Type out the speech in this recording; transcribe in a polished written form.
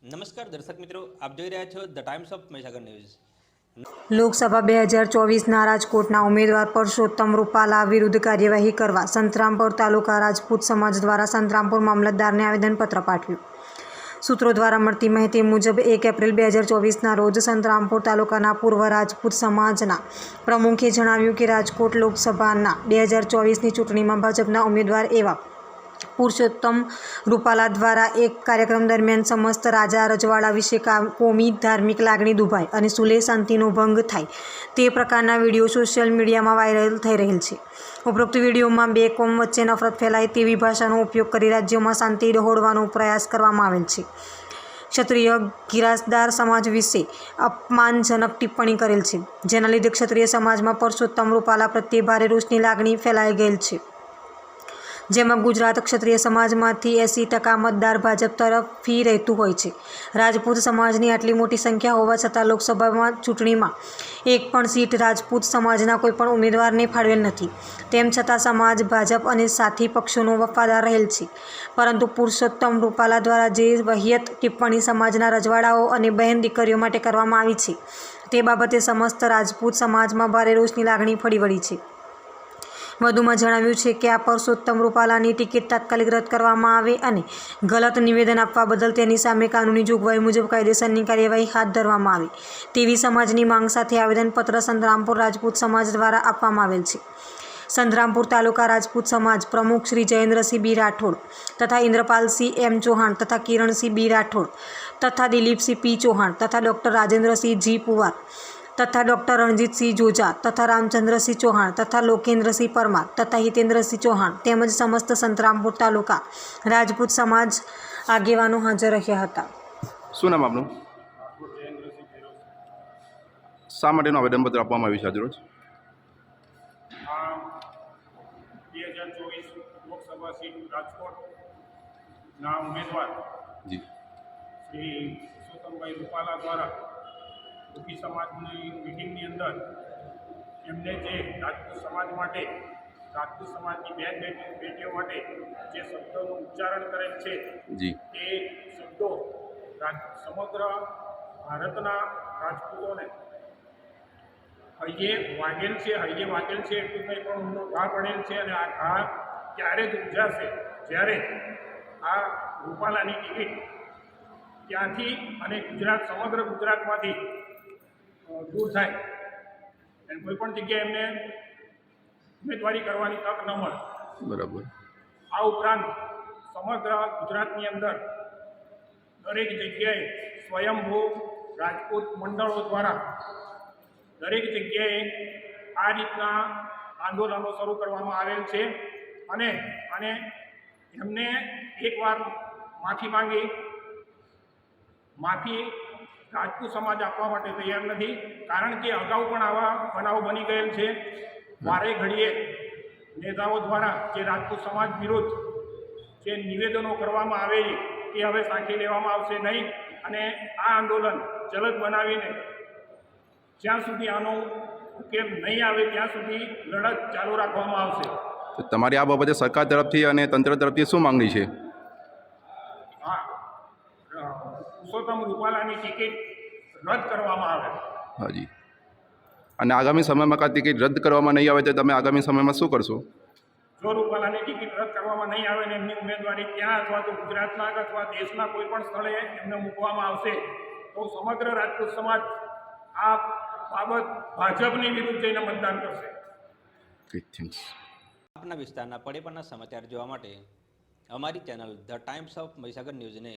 નમસ્કાર દર્શક મિત્રો, આપ જોઈ રહ્યા છો the times of Mahisagar news. Lok Sabha 2024ના રાજકોટના ઉમેદવાર પરસોત્તમ રૂપાલા વિરુદ્ધ કાર્યવાહી કરવા સંતરામપુર તાલુકા રાજપૂત સમાજ દ્વારા સંતરામપુર મામલતદારને આવેદનપત્ર પાઠવ્યું. સૂત્રો દ્વારા મળતી માહિતી મુજબ 1 એપ્રિલ 2024ના રોજ સંતરામપુર તાલુકાના પૂર્વ રાજપૂત સમાજના પ્રમુખે જણાવ્યું કે રાજકોટ લોકસભાના 2024ની ચૂંટણીમાં ભાજપના ઉમેદવાર એવા પુરુષોત્તમ રૂપાલા દ્વારા એક કાર્યક્રમ દરમિયાન સમસ્ત રાજા રજવાડા વિશે કોમી ધાર્મિક લાગણી દુભાય અને સુલેહ શાંતિનો ભંગ થાય તે પ્રકારના વિડીયો સોશિયલ મીડિયામાં વાયરલ થઈ રહેલ છે. ઉપરોક્ત વિડીયોમાં બે કોમ વચ્ચે નફરત ફેલાય તેવી ભાષાનો ઉપયોગ કરી રાજ્યોમાં શાંતિ ડહોળવાનો પ્રયાસ કરવામાં આવેલ છે. ક્ષત્રિય ગિરાસદાર સમાજ વિશે અપમાનજનક ટિપ્પણી કરેલ છે, જેના લીધે ક્ષત્રિય સમાજમાં પરસોત્તમ રૂપાલા પ્રત્યે ભારે રોષની લાગણી ફેલાઈ ગયેલ છે. જેમાં ગુજરાત ક્ષત્રિય સમાજમાંથી 80% મતદાર ભાજપ તરફી રહેતું હોય છે. રાજપૂત સમાજની આટલી મોટી સંખ્યા હોવા છતાં લોકસભામાં ચૂંટણીમાં એક પણ સીટ રાજપૂત સમાજના કોઈપણ ઉમેદવારને ફાળવેલ નથી. તેમ છતાં સમાજ ભાજપ અને સાથી પક્ષોનો વફાદાર રહેલ છે. પરંતુ પુરુષોત્તમ રૂપાલા દ્વારા જે વહિયત ટિપ્પણી સમાજના રજવાડાઓ અને બહેન દીકરીઓ માટે કરવામાં આવી છે તે બાબતે સમસ્ત રાજપૂત સમાજમાં ભારે રોષની લાગણી ફરી વળી છે. વધુમાં જણાવ્યું છે કે આ પરસોત્તમ રૂપાલાની ટિકિટ તાત્કાલિક રદ કરવામાં આવે અને ગલત નિવેદન આપવા બદલ તેની સામે કાનૂની જોગવાઈ મુજબ કાયદેસરની કાર્યવાહી હાથ ધરવામાં આવે તેવી સમાજની માંગ સાથે આવેદનપત્ર સંતરામપુર રાજપૂત સમાજ દ્વારા આપવામાં આવેલ છે. સંતરામપુર તાલુકા રાજપૂત સમાજ પ્રમુખ શ્રી જયેન્દ્રસિંહ બી રાઠોડ તથા ઇન્દ્રપાલસિંહ એમ ચૌહાણ તથા કિરણસિંહ બી રાઠોડ તથા દિલીપસિંહ પી ચૌહાણ તથા ડૉક્ટર રાજેન્દ્રસિંહ જી પુવાર તથા ડૉક્ટર રણજીતસિંહ જોજા તથા રામચંદ્રસિંહ ચૌહાણ તથા લોકેન્દ્રસિંહ પરમાર તથા હિતેન્દ્રસિંહ ચૌહાણ તેમજ સમસ્ત સંતરામપુર તાલુકા રાજપૂત સમાજ આગેવાનો હાજર રહ્યા હતા. શું નામ આપનું? શા માટેનું આવેદનપત્ર આપવામાં આવ્યું છે આજરોજ? આ 2024 લોકસભા સીટ રાજકોટના ઉમેદવાર જી શ્રી પુરુષોત્તમભાઈ રૂપાલા દ્વારા ઉભી સમાજની મિટિંગની અંદર એમને જે રાજપૂત સમાજ માટે, રાજપૂત સમાજની બેન બેટીઓ માટે જે શબ્દોનું ઉચ્ચારણ કરેલ છે જી તે શબ્દો સમગ્ર ભારતના રાજપૂતોને હૈયે વાગેલ છે એટલું કંઈ પણ ઊંડો ઘા પડેલ છે. અને આ ઘા ક્યારે જ ઉજાશે જ્યારે આ રૂપાલાની ટિકિટ ત્યાંથી અને સમગ્ર ગુજરાતમાંથી દૂર થાય અને કોઈ પણ જગ્યાએ એમને ઉમેદવારી કરવાની તક ન મળે. બરાબર. આ ઉપરાંત સમગ્ર ગુજરાતની અંદર દરેક જગ્યાએ સ્વયંભૂ રાજપૂત મંડળો દ્વારા દરેક જગ્યાએ આ રીતના આંદોલનો શરૂ કરવામાં આવેલ છે અને એમને એકવાર માફી રાજપૂત સમાજ આપવા માટે તૈયાર નથી. કારણ કે અગાઉ પણ આવા બનાવો બની ગયેલ છે. વારે ઘડીએ નેતાઓ દ્વારા જે રાજપૂત સમાજ વિરુદ્ધ જે નિવેદનો કરવામાં આવે છે તે હવે સાંખી લેવામાં આવશે નહીં અને આ આંદોલન જલદ બનાવીને જ્યાં સુધી આનો ઉકેલ નહીં આવે ત્યાં સુધી લડત ચાલુ રાખવામાં આવશે. તો તમારી આ બાબતે સરકાર તરફથી અને તંત્ર તરફથી શું માંગણી છે? હા, પુરુષોત્તમ રૂપાલાની ટિકિટ રદ કરવામાં આવે. હાજી. અને આગામી સમયમાં કાં ટિકિટ રદ કરવામાં નહીં આવે તો તમે આગામી સમયમાં શું કરશો? જો રૂપાલાની ટિકિટ રદ કરવામાં નહીં આવે ને એમની ઉમેદવારી ત્યાં અથવા તો ગુજરાતના અથવા દેશના કોઈ પણ સ્થળે એમને મૂકવામાં આવશે તો સમગ્ર રાજપૂત સમાજ આ બાબત ભાજપની વિરુદ્ધ જઈને મતદાન કરશે. થેન્ક્સ. આપના વિસ્તારના પડે પણના સમાચાર જોવા માટે અમારી channel the times of Mahisagar ન્યૂઝને